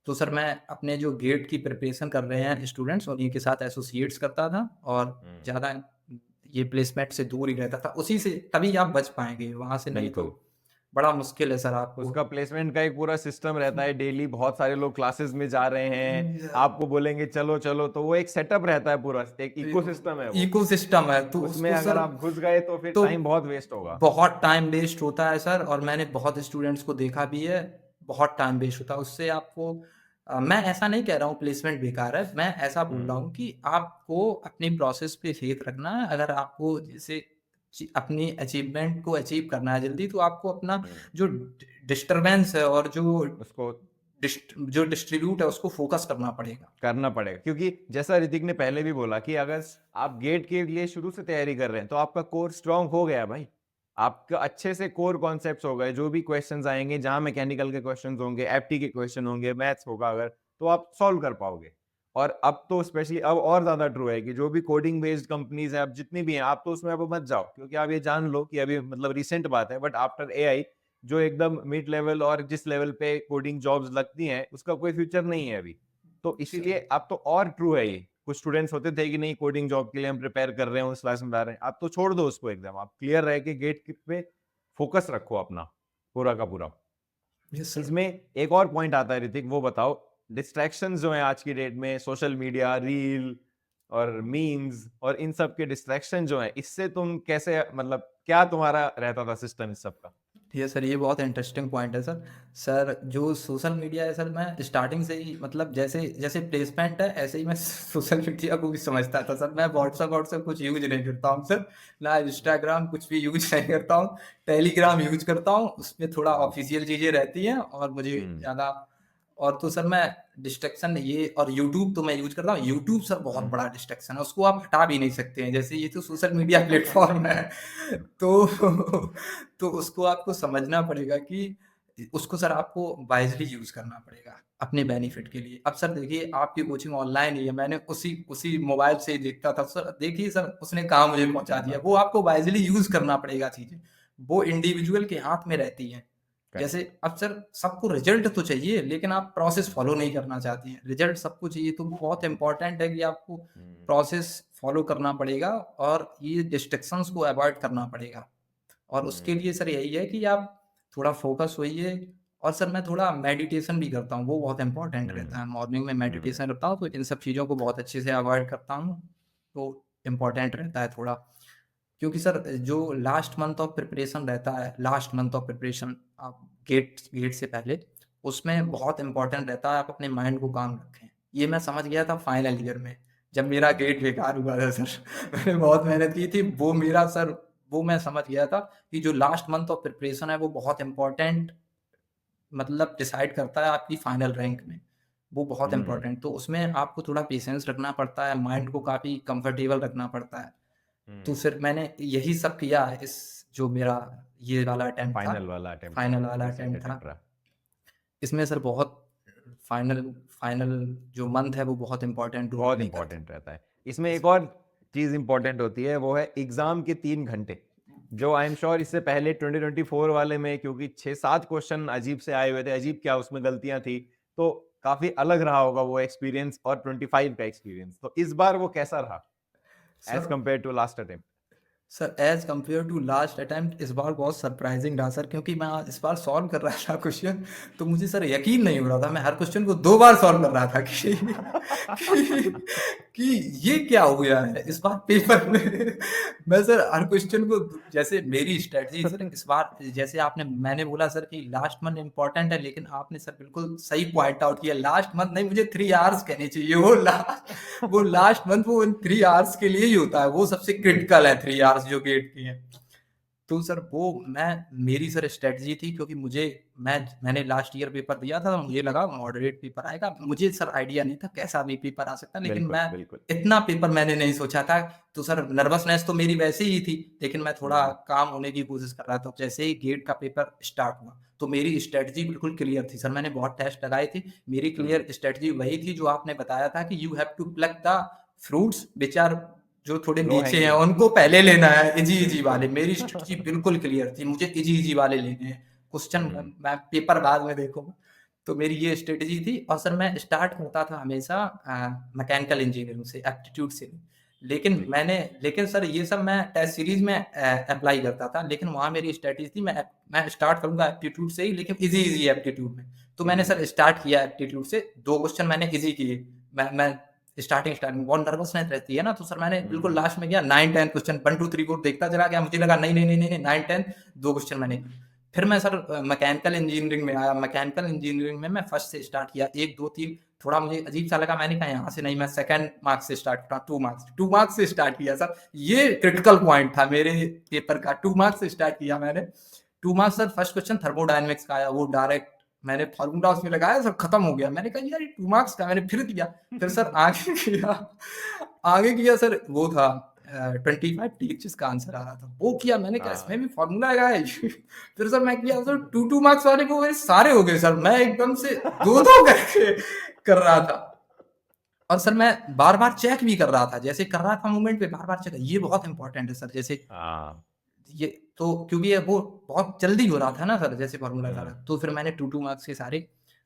तो सर मैं अपने जो गेट की प्रिपरेशन कर रहे हैं स्टूडेंट्स उन्हीं के साथ एसोसिएट्स करता था और हुँ, ज़्यादा ये प्लेसमेंट से दूर ही रहता था। उसी से तभी आप बच पाएँगे, वहाँ से नहीं तो बिल्कुल। बड़ा मुश्किल है सर आपको। उसका प्लेसमेंट का एक पूरा सिस्टम रहता है, डेली बहुत सारे लोग क्लासेस में जा रहे हैं, आपको बोलेंगे चलो चलो, तो वो एक सेटअप रहता है, पूरा एक इकोसिस्टम है वो। इकोसिस्टम है तो उसमें उसको अगर सर, आप घुस गए तो फिर तो टाइम बहुत वेस्ट होगा। बहुत टाइम वेस्ट होता है सर, और मैंने बहुत स्टूडेंट्स को देखा भी है, बहुत टाइम वेस्ट होता है उससे आपको। मैं ऐसा नहीं कह रहा हूँ प्लेसमेंट बेकार है, मैं ऐसा बोल रहा हूँ कि आपको अपनी प्रोसेस पे फेथ रखना है। अगर आपको जैसे अपनी अचीवमेंट को अचीव करना है जल्दी, तो आपको अपना हम्म, जो डिस्टरबेंस है और उसको जो डिस्ट्रीब्यूट है उसको फोकस करना पड़ेगा। करना पड़ेगा, क्योंकि जैसा ऋतिक ने पहले भी बोला कि अगर आप गेट के लिए शुरू से तैयारी कर रहे हैं तो आपका कोर स्ट्रांग हो गया भाई, आपका अच्छे से कोर कॉन्सेप्ट्स हो गए, जो भी क्वेश्चंस आएंगे, जहां मैकेनिकल के क्वेश्चंस होंगे, एप्टी के क्वेश्चन होंगे, मैथ्स होगा अगर, तो आप सॉल्व कर पाओगे। और अब तो स्पेशली अब और ज्यादा ट्रू है कि जो भी कोडिंग बेस्ड कंपनीज है, अब जितनी भी हैं, आप तो उसमें अब मत जाओ, क्योंकि आप ये जान लो कि अभी मतलब रिसेंट बात है, बट आफ्टर एआई जो एकदम मिड लेवल और जिस लेवल पे कोडिंग जॉब्स लगती हैं उसका कोई फ्यूचर नहीं है अभी। तो इसीलिए अब तो और ट्रू है ये। कुछ स्टूडेंट्स होते थे कि नहीं कोडिंग जॉब के लिए हम प्रिपेयर कर रहे हैं, उस क्लास में जा रहे हैं, आप तो छोड़ दो उसको एकदम, आप क्लियर रह के गेट पे फोकस रखो अपना पूरा का पूरा। Yes sir. इसमें एक और पॉइंट आता है ऋतिक, वो बताओ, डिस्ट्रैक्शंस जो है आज की डेट में, सोशल मीडिया, रील और मीम्स और इन सब के डिस्ट्रैक्शन जो है, इससे तुम कैसे, मतलब क्या तुम्हारा रहता था सिस्टम इस सब का? ये सर, ये बहुत इंटरेस्टिंग पॉइंट है सर। सर जो सोशल मीडिया है सर, मैं स्टार्टिंग से ही मतलब जैसे जैसे प्लेसमेंट है ऐसे ही मैं सोशल मीडिया को भी समझता था सर। मैं व्हाट्सअप व्हाट्सअप कुछ यूज नहीं करता हूँ सर, ना इंस्टाग्राम कुछ भी यूज नहीं करता हूँ। टेलीग्राम यूज करता हूँ, उसमें थोड़ा ऑफिशियल चीज़ें रहती हैं और मुझे हम्म ज़्यादा। और तो सर मैं डिस्ट्रैक्शन ये, और यूट्यूब तो मैं यूज करता हूँ। यूट्यूब सर बहुत हम्म बड़ा डिस्ट्रैक्शन है, उसको आप हटा भी नहीं सकते हैं, जैसे ये तो सोशल मीडिया प्लेटफॉर्म है। तो तो उसको आपको समझना पड़ेगा कि उसको सर आपको वाइज़ली यूज़ करना पड़ेगा, अपने बेनिफिट के लिए। अब सर देखिए, आपकी कोचिंग ऑनलाइन ही है, मैंने उसी उसी मोबाइल से ही देखता था सर, देखिए सर उसने कहाँ मुझे पहुँचा दिया। वो आपको वाइज़ली यूज़ करना पड़ेगा चीज़ें, वो इंडिविजुअल के हाथ में रहती हैं। जैसे करेक्ट। अब सर सबको रिजल्ट तो चाहिए, लेकिन आप प्रोसेस फ़ॉलो नहीं करना चाहती हैं। रिजल्ट सबको चाहिए, तो बहुत इम्पोर्टेंट है कि आपको प्रोसेस फ़ॉलो करना पड़ेगा और ये डिस्ट्रैक्शंस को अवॉइड करना पड़ेगा। और उसके लिए सर यही है कि आप थोड़ा फ़ोकस होइए। और सर मैं थोड़ा मेडिटेशन भी करता हूँ, वो बहुत इम्पोर्टेंट रहता है। मॉर्निंग में मेडिटेशन करता हूँ, तो इन सब चीज़ों को बहुत अच्छे से अवॉइड करता हूँ, तो इम्पोर्टेंट रहता है थोड़ा। क्योंकि सर जो लास्ट मंथ ऑफ प्रिपरेशन रहता है, लास्ट मंथ ऑफ प्रिपरेशन आप गेट गेट से पहले, उसमें बहुत इम्पोर्टेंट रहता है आप अपने माइंड को काम रखें। ये मैं समझ गया था फाइनल ईयर में, जब मेरा गेट बेकार हुआ था सर। मैंने बहुत मेहनत की थी, वो मेरा सर, वो मैं समझ गया था कि जो लास्ट मंथ ऑफ प्रिपरेशन है वो बहुत इम्पोर्टेंट, मतलब डिसाइड करता है आपकी फाइनल रैंक में। वो बहुत इम्पोर्टेंट, तो उसमें आपको थोड़ा पेशेंस रखना पड़ता है, माइंड को काफ़ी कंफर्टेबल रखना पड़ता है। तो फिर मैंने यही सब किया है, इस जो मेरा ये वाला अटेम्प्ट था, फाइनल वाला अटेम्प्ट फाइनल था, वाला रिसेंट अटेम्प्ट था। अटेम्प्ट रहा। इसमें सर बहुत फाइनल फाइनल जो मंथ है वो बहुत इम्पोर्टेंट रोल बहुत प्ले करता इंपॉर्टेंट है। रहता है। इसमें एक और चीज इंपॉर्टेंट होती है, वो है एग्जाम के 3 घंटे, जो आई एम श्योर इससे पहले 2024 वाले में, क्योंकि 6-7 क्वेश्चन अजीब से आए हुए थे, अजीब क्या उसमें गलतियां थी, तो काफी अलग रहा होगा वो एक्सपीरियंस और 25 का एक्सपीरियंस। तो इस बार वो कैसा रहा as sir compare to last attempt? Sir as compare to last attempt इस बार बहुत सरप्राइजिंग रहा सर, क्योंकि मैं इस बार सॉल्व कर रहा था क्वेश्चन, तो मुझे सर यकीन नहीं हो रहा था। मैं हर क्वेश्चन को 2 बार सॉल्व कर रहा था कि कि ये क्या हो गया है इस बार पेपर में। मैं सर हर क्वेश्चन को, जैसे मेरी स्ट्रेटजी सर इस बार, जैसे आपने मैंने बोला सर कि लास्ट मंथ इम्पोर्टेंट है, लेकिन आपने सर बिल्कुल सही पॉइंट आउट किया। लास्ट मंथ नहीं, मुझे 3 आवर्स कहने चाहिए। वो लास्ट मंथ वो 3 आवर्स के लिए ही होता है, वो सबसे क्रिटिकल है 3 आवर्स जो गेट की है। तो सर वो मैं मेरी सर स्ट्रेटजी थी, क्योंकि मैंने लास्ट ईयर पेपर दिया था, तो मुझे लगा मॉडरेट पेपर आएगा। मुझे सर आइडिया नहीं था कैसा भी पेपर आ सकता है, लेकिन बिल्कुल मैं बिल्कुल। इतना पेपर मैंने नहीं सोचा था। तो सर नर्वसनेस तो मेरी वैसे ही थी, लेकिन मैं थोड़ा काम होने की कोशिश कर रहा था। जैसे ही गेट का पेपर स्टार्ट हुआ, तो मेरी स्ट्रेटजी बिल्कुल क्लियर थी सर। मैंने बहुत टेस्ट लगाए थे, मेरी क्लियर स्ट्रेटजी वही थी जो आपने बताया था कि you have to pluck the fruits which are, जो थोड़े लो नीचे हैं हैंगिंग। उनको पहले लेना है, इजी इजी बिल्कुल। वाले। मेरी स्ट्रेटजी बिल्कुल क्लियर थी, मुझे इजी इजी वाले लेने हैं। क्वेश्चन हम्म मैं पेपर बाद में देखूंगा। तो मेरी ये स्ट्रेटजी थी। और सर मैं स्टार्ट करता था हमेशा मैकेनिकल इंजीनियरिंग से, एप्टीट्यूड से। लेकिन जी। लेकिन सर ये सब मैं टेस्ट सीरीज में अप्लाई करता था, लेकिन वहाँ मेरी स्ट्रेटेजी थी, मैं स्टार्ट करूंगा एप्टीट्यूड से ही, लेकिन इजी इजी एप्टीट्यूड में। तो मैंने इजी। सर स्टार्ट किया एप्टीट्यूड से, 2 क्वेश्चन मैंने इजी किए। मैं स्टार्टिंग बहुत नर्वसनेस रहती है ना, तो सर मैंने बिल्कुल लास्ट में गया 9-10 क्वेश्चन 1 2 3 4 देखता चला गया, मुझे लगा नहीं नहीं नहीं नहीं 9-10 2 क्वेश्चन मैंने। फिर मैं सर मैकेनिकल इंजीनियरिंग में आया, मैकेनिकल इंजीनियरिंग में मैं फर्स्ट से स्टार्ट किया, 1 2 3 थोड़ा मुझे अजीब सा लगा, मैंने कहा यहाँ से नहीं, मैं सेकंड मार्क्स से स्टार्ट करा, 2 मार्क्स से स्टार्ट किया सर। ये क्रिटिकल पॉइंट था मेरे पेपर का, 2 मार्क्स से स्टार्ट किया मैंने। 2 marks sir, first question thermodynamics का आया, वो डायरेक्ट मैंने फार्मूला उसमें लगाया, सब खत्म हो गया। मैंने कहा यार ये 2 मार्क्स का, मैंने फिर दिया। फिर सर आगे किया, आगे किया सर, वो था 25 टीएचएस का आंसर आ रहा था, वो किया। मैंने कहा हाँ। इसमें भी फार्मूला लगाया है। फिर सर मैं किया सर, 2 2 मार्क्स वाले को मेरे सारे हो गए सर, मैं एकदम से 2 2 करके कर रहा था। और सर मैं बार बार चेक भी कर रहा था, जैसे कर रहा था मूवमेंट पे बार बार चेक, ये बहुत इंपॉर्टेंट है सर। जैसे हाँ। ये तो क्योंकि ये वो बहुत जल्दी हो रहा था ना सर, जैसे फार्मूला सारा, हम्म। तो फिर मैंने 2 2 मार्क्स के सारे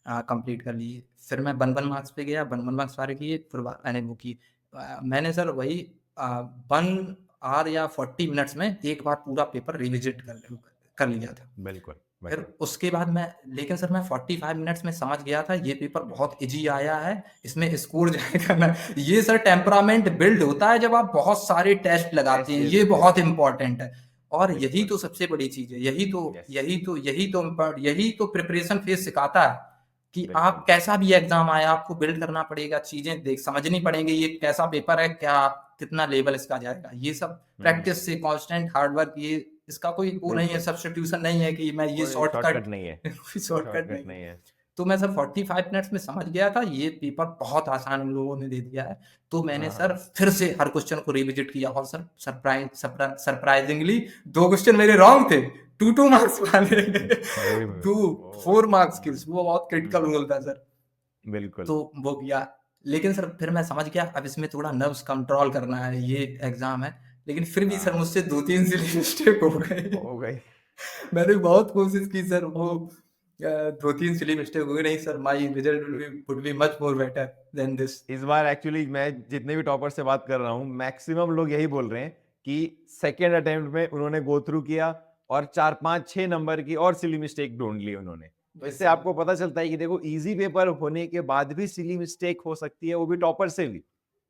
कंप्लीट कर लिए। फिर मैं 1 1 मार्क्स पे गया, 1 1 मार्क्स सारे किए, फिर मैंने वो की। मैंने सर वही 1 आवर या 40 मिनट्स में एक बार पूरा पेपर रिविजिट कर लिया था। बिल्कुल। फिर बिल्कुल। उसके बाद मैं, लेकिन सर मैं 45 मिनट्स में समझ गया था ये पेपर बहुत इजी आया है, इसमें स्कोर जाएगा ना। ये सर टेम्परामेंट बिल्ड होता है जब आप बहुत सारे टेस्ट लगाते टेस्ट हैं, दे ये देते बहुत हैं। इंपॉर्टेंट है। और यही बिल्कुल। तो सबसे बड़ी चीज है, यस। यही तो प्रिपरेशन फेज सिखाता है कि बिल्कुल। आप कैसा भी एग्जाम आए, आपको बिल्ड करना पड़ेगा, चीजें देख समझनी पड़ेंगी, ये कैसा पेपर है, क्या कितना लेवल इसका जाएगा, ये सब हम्म। प्रैक्टिस से, कांस्टेंट हार्डवर्क, ये इसका कोई वो नहीं है, बिल्कुल। सब्स्टिट्यूशन नहीं है कि मैं ये कोई शॉर्टकट। शॉर्टकट नहीं है। कोई कोई शॉर्टकट शॉर्टकट नहीं है। नहीं है। तो मैं सर 45 मिनट्स में समझ गया था ये पेपर बहुत आसान उन लोगों ने दे दिया है। तो मैंने हाँ सर हाँ। फिर से हर क्वेश्चन को रिविजिट किया, और सर सरप्राइजिंगली 2 क्वेश्चन मेरे रॉन्ग थे, 2 2 मार्क्स वाले। ओए, टू ओ। 4 मार्क्स की, वो बहुत क्रिटिकल हम्म। रोल था सर। बिल्कुल। तो वो किया, लेकिन सर फिर मैं समझ गया अब इसमें थोड़ा नर्व्स कंट्रोल करना है, ये एग्जाम है। लेकिन फिर भी सर हाँ। मुझसे 2-3 सिली मिस्टेक हो गई। हो गई। मैंने बहुत कोशिश की सर, वो 2-3 सिली मिस्टेक हो गई, नहीं sir, my result would be much more better than this. इस बार एक्चुअली मैं जितने भी टॉपर से बात कर रहा हूँ मैक्सिमम लोग यही बोल रहे हैं कि सेकेंड अटेम्प्ट में उन्होंने गो थ्रू किया और 4 5 6 नंबर की और सिली मिस्टेक ढूंढ ली उन्होंने। तो यस इससे सर। आपको पता चलता है कि देखो इजी पेपर होने के बाद भी सिली मिस्टेक हो सकती है, वो भी टॉपर से भी।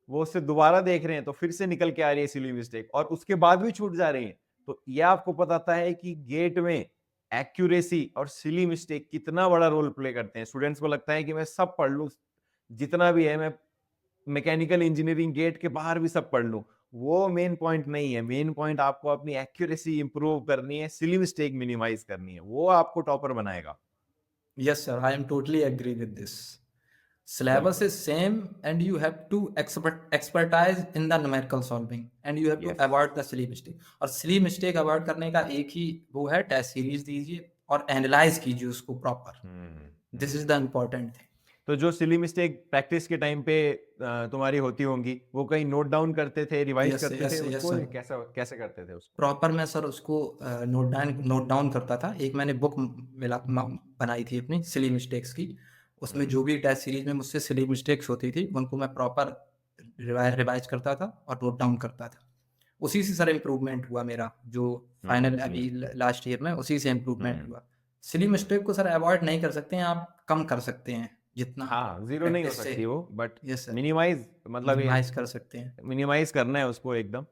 वो उससे दोबारा देख रहे हैं तो फिर से निकल के आ रही है सिली मिस्टेक और उसके बाद भी छूट जा रही है। तो यह आपको बताता है कि गेट में एक्यूरेसी और सिली मिस्टेक कितना बड़ा रोल प्ले करते हैं। स्टूडेंट्स को लगता है कि मैं सब पढ़ लूं, जितना भी है मैं मैकेनिकल इंजीनियरिंग गेट के बाहर भी सब पढ़ लूं। वो मेन पॉइंट नहीं है। मेन पॉइंट आपको अपनी एक्यूरेसी इंप्रूव करनी है, सिली मिस्टेक मिनिमाइज करनी है, वो आपको टॉपर बनाएगा। Yes sir, I am totally agree with this. Syllabus बिल्कुल। is same and you have to expertise in the numerical solving and you have to yes. avoid the silly mistake। और silly mistake avoid करने का एक ही वो है, टेस्ट सीरीज दीजिए और एनालाइज कीजिए उसको proper. This is the important thing. तो जो सिली मिस्टेक प्रैक्टिस के टाइम पे तुम्हारी होती होंगी, वो कहीं नोट डाउन करते थे, रिवाइज यस करते थे यस यस उसको, सर, या कैसा कैसे करते थे उसको? प्रॉपर मैं सर उसको नोट डाउन करता था। एक मैंने बुक मिला बनाई थी अपनी सिली मिस्टेक्स की, उसमें जो भी टेस्ट सीरीज में मुझसे सिली मिस्टेक्स होती थी उनको मैं प्रॉपर रिवाइज करता था और नोट डाउन करता था। उसी से सर इम्प्रूवमेंट हुआ मेरा, जो फाइनल अभी लास्ट ईयर में उसी से इम्प्रूवमेंट हुआ। सिली मिस्टेक को सर अवॉइड नहीं कर सकते हैं आप, कम कर सकते हैं जितना हाँ, जीरो नहीं हो प्रैक्टिस से। सकती वो, बट यस सर, मिनिमाइज, मतलब ये मिनिमाइज कर सकते हैं। मिनिमाइज करना है उसको एकदम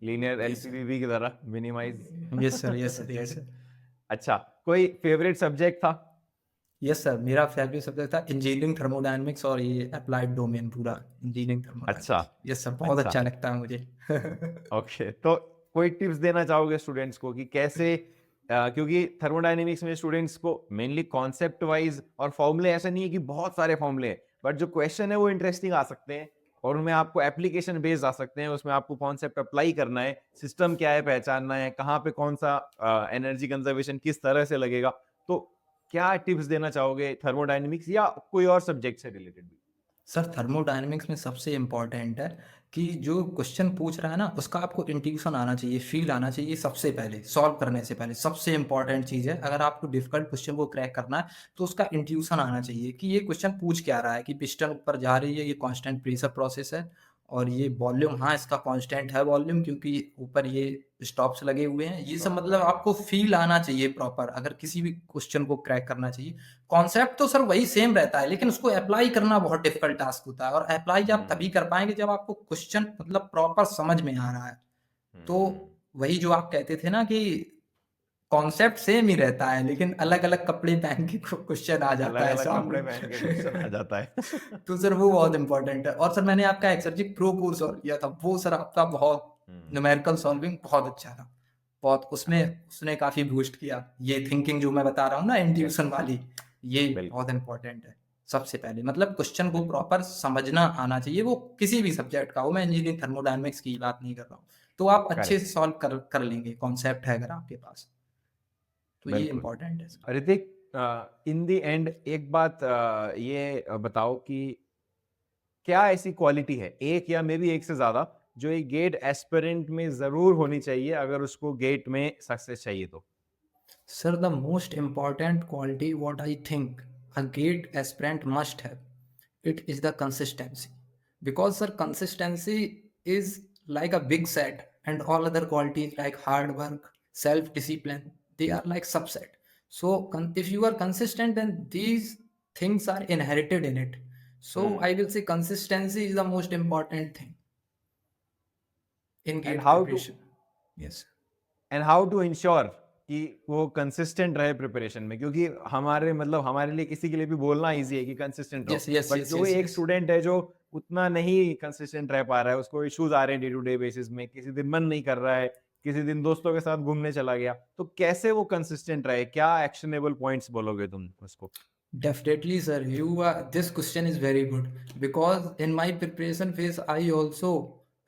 लीनियर यस सर, एलसीबी की तरह minimise. Yes sir, yes sir, yes sir. अच्छा, कोई फेवरेट सब्जेक्ट था? यस सर, मेरा फेवरेट सब्जेक्ट था इंजीनियरिंग थर्मोडायनेमिक्स, और ये अप्लाइड डोमेन पूरा इंजीनियरिंग अच्छा। थर्मोडायनेमिक्स। यस सर, बहुत अच्छा। अच्छा लगता है मुझे। ओके, तो कोई टिप्स देना चाहोगे स्टूडेंट्स को कि कैसे क्योंकि थर्मोडायनेमिक्स में स्टूडेंट्स को मेनली कॉन्सेप्ट वाइज और फॉर्मूले, ऐसा नहीं है कि बहुत सारे फॉर्मूले हैं, बट जो क्वेश्चन है वो इंटरेस्टिंग आ सकते हैं और उनमें आपको एप्लीकेशन बेस्ड आ सकते हैं। उसमें आपको कॉन्सेप्ट अप्लाई करना है, सिस्टम क्या है पहचानना है, कहाँ पे कौन सा एनर्जी कंजर्वेशन किस तरह से लगेगा। तो क्या टिप्स देना चाहोगे थर्मोडायनेमिक्स या कोई और सब्जेक्ट से रिलेटेड भी? सर थर्मोडायनेमिक्स में सबसे इम्पॉर्टेंट है कि जो क्वेश्चन पूछ रहा है ना उसका आपको इंट्यूशन आना चाहिए, फील आना चाहिए, सबसे पहले सॉल्व करने से पहले सबसे इम्पॉर्टेंट चीज़ है। अगर आपको डिफिकल्ट क्वेश्चन को क्रैक करना है तो उसका इंट्यूशन आना चाहिए कि ये क्वेश्चन पूछ क्या रहा है, कि पिस्टन ऊपर जा रही है, ये कांस्टेंट प्रेशर प्रोसेस है, और ये वॉल्यूम, हाँ इसका कांस्टेंट है वॉल्यूम, क्योंकि ऊपर ये स्टॉप्स लगे हुए हैं। ये सब मतलब आपको फील आना चाहिए प्रॉपर, अगर किसी भी क्वेश्चन को क्रैक करना चाहिए। कॉन्सेप्ट तो सर वही सेम रहता है, लेकिन उसको अप्लाई करना बहुत डिफिकल्ट टास्क होता है, और अप्लाई आप तभी कर पाएंगे जब आपको क्वेश्चन मतलब प्रॉपर समझ में आ रहा है। तो वही जो आप कहते थे ना कि कॉन्सेप्ट सेम ही रहता है, लेकिन अलग अलग कपड़े पहन के क्वेश्चन आ जाता अलग है अलग सामने। कपड़े पहन के क्वेश्चन आ जाता है। तो सर वो बहुत इंपॉर्टेंट है। और सर मैंने आपका एक्सरजी प्रो कोर्स सॉल्व किया था, वो सर आपका बहुत न्यूमेरिकल सॉल्विंग बहुत अच्छा था, बहुत उसमें उसने काफी बूस्ट किया। ये थिंकिंग जो मैं बता रहा हूँ ना, इंट्यूशन वाली, ये बहुत इंपॉर्टेंट है। सबसे पहले मतलब क्वेश्चन को प्रॉपर समझना आना चाहिए, वो किसी भी सब्जेक्ट का हो। मैं इंजीनियरिंग थर्मोडायनेमिक्स की बात नहीं कर रहा हूँ, तो आप अच्छे से सॉल्व कर लेंगे, कॉन्सेप्ट है अगर आपके पास, तो ये बिल्कुल। इम्पोर्टेंट है। ऋतिक, इन दी एंड एक बात ये बताओ कि क्या ऐसी क्वालिटी है, एक या मे बी एक से ज्यादा, जो एक गेट एस्पिरेंट में जरूर होनी चाहिए अगर उसको गेट में सक्सेस चाहिए तो? Sir, the most important quality what I think a gate aspirant must have, it is the consistency. Because sir, consistency is like a big set, and all other qualities like hard work, self-discipline, they are like subset. So if you are consistent, then these things are inherited in it. So I will say consistency is the most important thing in and gate how to preparation. Yes. And how to ensure कि वो कंसिस्टेंट रहे प्रिपरेशन में? क्योंकि हमारे मतलब हमारे लिए, किसी के लिए भी बोलना इजी है कि कंसिस्टेंट रहो, Yes, yes, बट yes, जो yes, एक yes. स्टूडेंट है जो उतना नहीं कंसिस्टेंट रह पा रहा है, उसको इश्यूज आ रहे हैं डे टू डे बेसिस में, किसी दिन मन नहीं कर रहा है, किसी दिन दोस्तों के साथ घूमने चला गया, तो कैसे वो कंसिस्टेंट रहे? क्या एक्शनेबल पॉइंट्स बोलोगे तुम उसको? Definitely, sir. You are. This question is very good because in my preparation phase, I also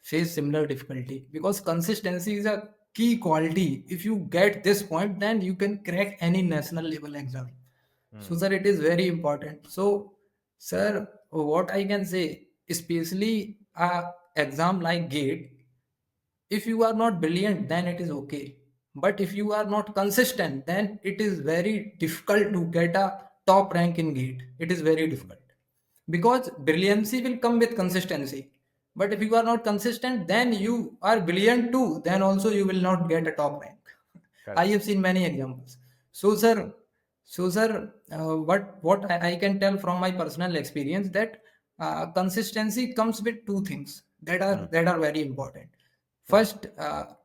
face similar difficulty because consistency is a key quality. If you get this point, then you can crack any national level exam. So, sir, it is very important. So, sir, what I can say, especially a exam like GATE, if you are not brilliant, then it is okay, but if you are not consistent, then it is very difficult to get a top rank in GATE. It is very difficult because brilliancy will come with consistency, but if you are not consistent, then you are brilliant too, then also you will not get a top rank. I have seen many examples. So sir, what I can tell from my personal experience, that consistency comes with two things that are very important. First,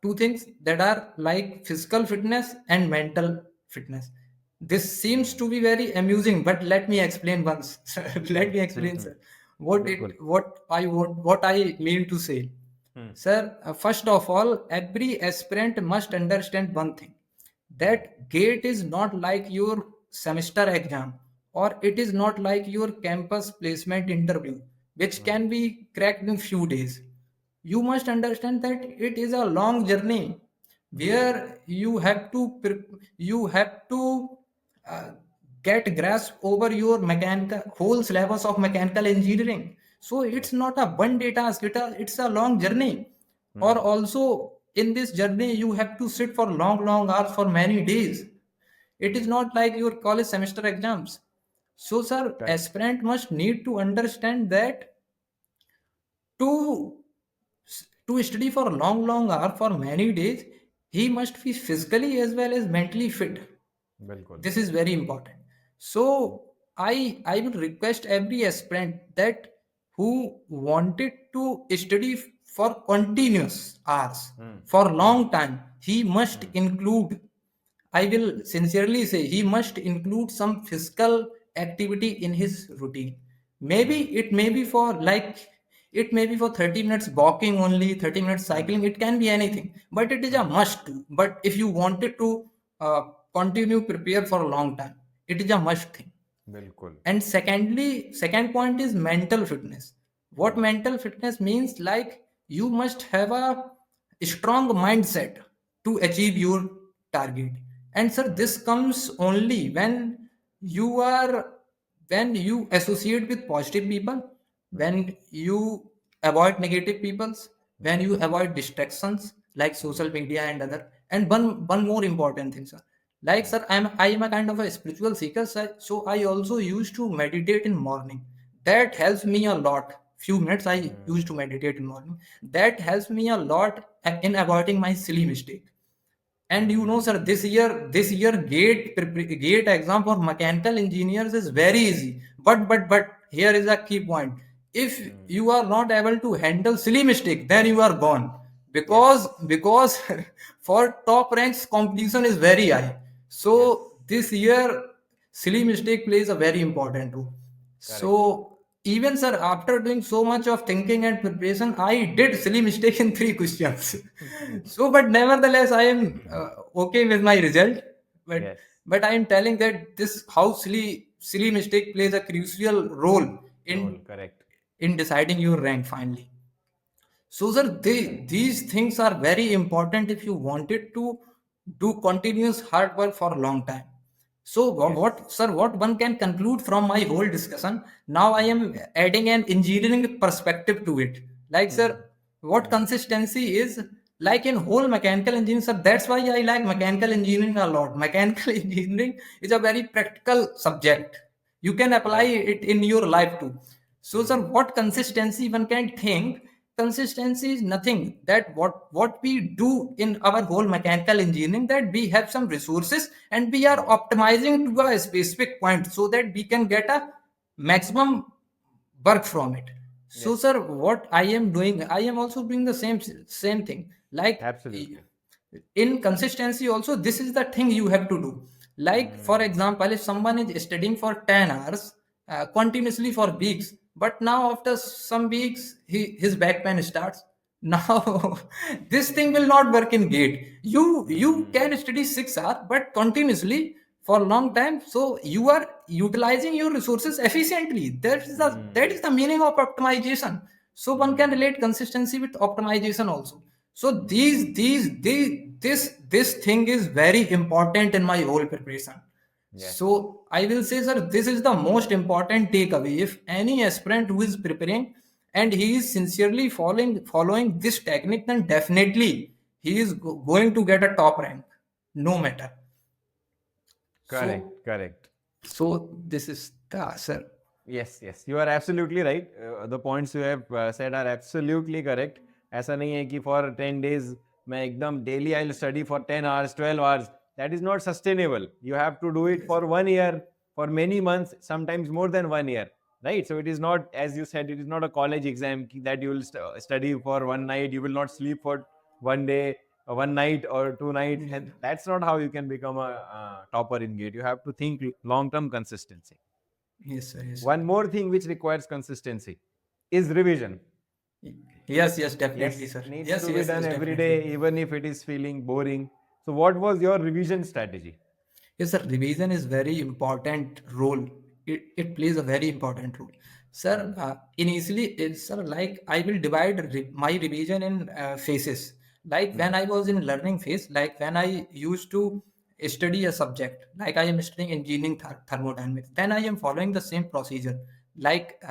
two things that are like physical fitness and mental fitness. This seems to be very amusing, but let me explain once. Let me explain, sir, what I mean to say. Sir, first of all, every aspirant must understand one thing, that GATE is not like your semester exam, or it is not like your campus placement interview, which can be cracked in few days. You must understand that it is a long journey where you have to uh, get grasp over your mechanical whole syllabus of mechanical engineering. So it's not a one day task, it's a long journey. Or also in this journey you have to sit for long hours for many days. It is not like your college semester exams. So sir, aspirant must need to understand that to to study for long hour for many days, he must be physically as well as mentally fit. बिल्कुल। This is very important. So I would request every aspirant that who wanted to study for continuous hours for long time, he must include, I will sincerely say, he must include some physical activity in his routine. Maybe it may be for like, it may be for 30 minutes walking only, 30 minutes cycling, it can be anything, but it is a must to. But if you wanted to uh, continue prepare for a long time, it is a must thing. बिल्कुल। And secondly, second point is mental fitness. What mental fitness means, like you must have a strong mindset to achieve your target. And sir, this comes only you are when you associate with positive people, when you avoid negative peoples, when you avoid distractions like social media and other. And one more important thing, sir, like sir, I am a kind of a spiritual seeker, sir, so I also used to meditate in morning. That helps me a lot few minutes I used to meditate in morning. That helps me a lot in avoiding my silly mistake. And you know, sir, this year gate exam for mechanical engineers is very easy. But here is a key point. If you are not able to handle silly mistake, then you are gone. Because for top ranks competition is very high. So this year silly mistake plays a very important role. So even sir, after doing so much of thinking and preparation, I did silly mistake in 3 questions. So, but nevertheless, I am okay with my result. But Yes. but I am telling that this how silly mistake plays a crucial role in Correct. deciding your rank finally. So, sir, these things are very important if you wanted to do continuous hard work for a long time. So, what, sir, what one can conclude from my whole discussion? Now, I am adding an engineering perspective to it. Like, sir, what consistency is like in whole mechanical engineering, sir. That's why I like mechanical engineering a lot. Mechanical engineering is a very practical subject. You can apply it in your life too. So, sir, what consistency one can think? Consistency is nothing that what we do in our whole mechanical engineering, that we have some resources and we are optimizing to a specific point so that we can get a maximum work from it. So, sir, what I am doing, I am also doing the same thing. Like Absolutely. in consistency also, this is the thing you have to do. Like for example, if someone is studying for 10 hours continuously for weeks, but now after some weeks his back pain starts. Now this thing will not work in gate. You can study 6 hours but continuously for a long time, so you are utilizing your resources efficiently. That is the meaning of optimization. So one can relate consistency with optimization also. So this thing is very important in my whole preparation. So I will say, sir, this is the most important takeaway. If any aspirant who is preparing and he is sincerely following this technique, then definitely he is going to get a top rank, no matter. Correct. So Correct. so this is the sir. Yes, yes, you are absolutely right. The points you have said are absolutely correct. ऐसा नहीं है कि for 10 days मैं एकदम daily I'll study for 10 hours, 12 hours. That is not sustainable. You have to do it for 1 year, for many months, sometimes more than 1 year, right? So it is not, as you said, it is not a college exam that you will study for one night. You will not sleep for one day, one night or 2 nights, and that's not how you can become a topper in GATE. You have to think long-term consistency. Yes, sir. Yes. One more thing which requires consistency is revision. Yes, definitely, Yes, sir. needs Yes, to be yes, done yes, every definitely. day, even if it is feeling boring. So, what was your revision strategy? Yes, sir. Revision is very important role. It plays a very important role. Sir, initially, sir, like I will divide my revision in phases. Like when I was in learning phase, like when I used to study a subject, like I am studying engineering thermodynamics, then I am following the same procedure. Like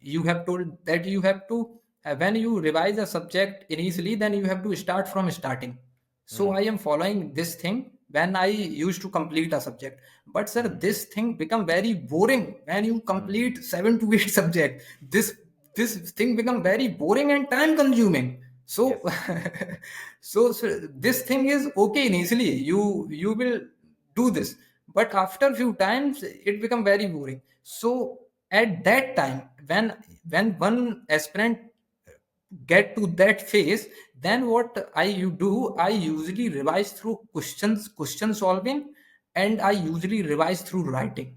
you have told that you have to, when you revise a subject initially, then you have to start from starting. So I am following this thing when I used to complete a subject. But sir, this thing become very boring when you complete 7 to 8 subject. This thing become very boring and time consuming. So so this thing is okay initially. You will do this, but after few times it become very boring. So at that time, when one aspirant get to that phase, then what I usually revise through question solving, and I usually revise through writing.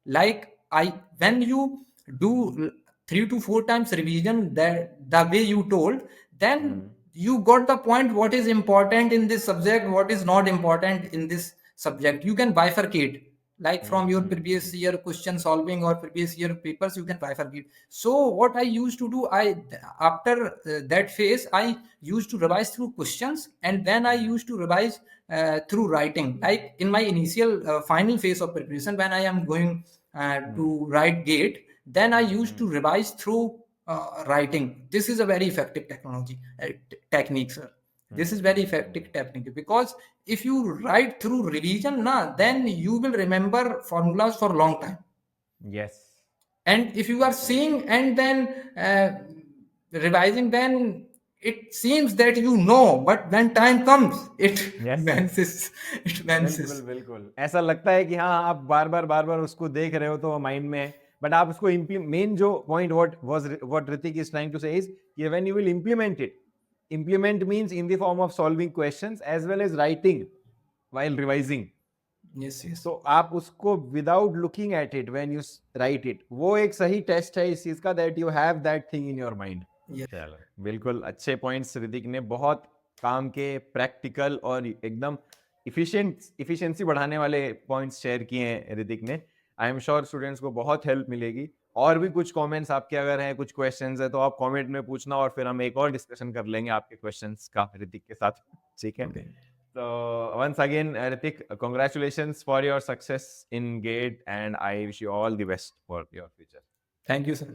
Like I when you do 3 to 4 times revision, that the way you told, then you got the point what is important in this subject, what is not important in this subject. You can bifurcate, like from your previous year question solving or previous year papers, you can bifurcate. So what I used to do, I after that phase, I used to revise through questions, and then I used to revise through writing. Like in my initial final phase of preparation, when I am going to write gate, then I used to revise through writing. This is a very effective technique, sir. This is very effective technique, because if you write through revision, then you will remember formulas for a long time. Yes. And if you are seeing and then revising, then it seems that you know, but when time comes, it Yes. vanishes. It vanishes. बिल्कुल बिल्कुल ऐसा लगता है कि हाँ आप बार बार उसको देख रहे हो तो माइंड में है बट आप उसको मेन जो point what Hrithik is trying to say is कि when you will implement means in the form of solving questions as well as writing while revising. Yes, yes. तो आप उसको without looking at it when you right it वो एक सही टेस्ट है इस चीज का that you have that thing in your mind. Yes. चलो बिल्कुल अच्छे पॉइंट्स ऋतिक ने बहुत काम के प्रैक्टिकल और एकदम इफिशिएंसी बढ़ाने वाले पॉइंट्स शेयर किए हैं ऋतिक ने. आई एम श्योर स्टूडेंट्स को बहुत हेल्प मिलेगी. और भी कुछ कमेंट्स आपके अगर हैं कुछ क्वेश्चंस है तो आप कमेंट में पूछना और फिर हम एक और डिस्कशन कर लेंगे आपके क्वेश्चंस का ऋतिक के साथ. ठीक है. Okay. So once again, Ritik, congratulations for your success in GATE, and I wish you all the best for your future. Thank you, sir.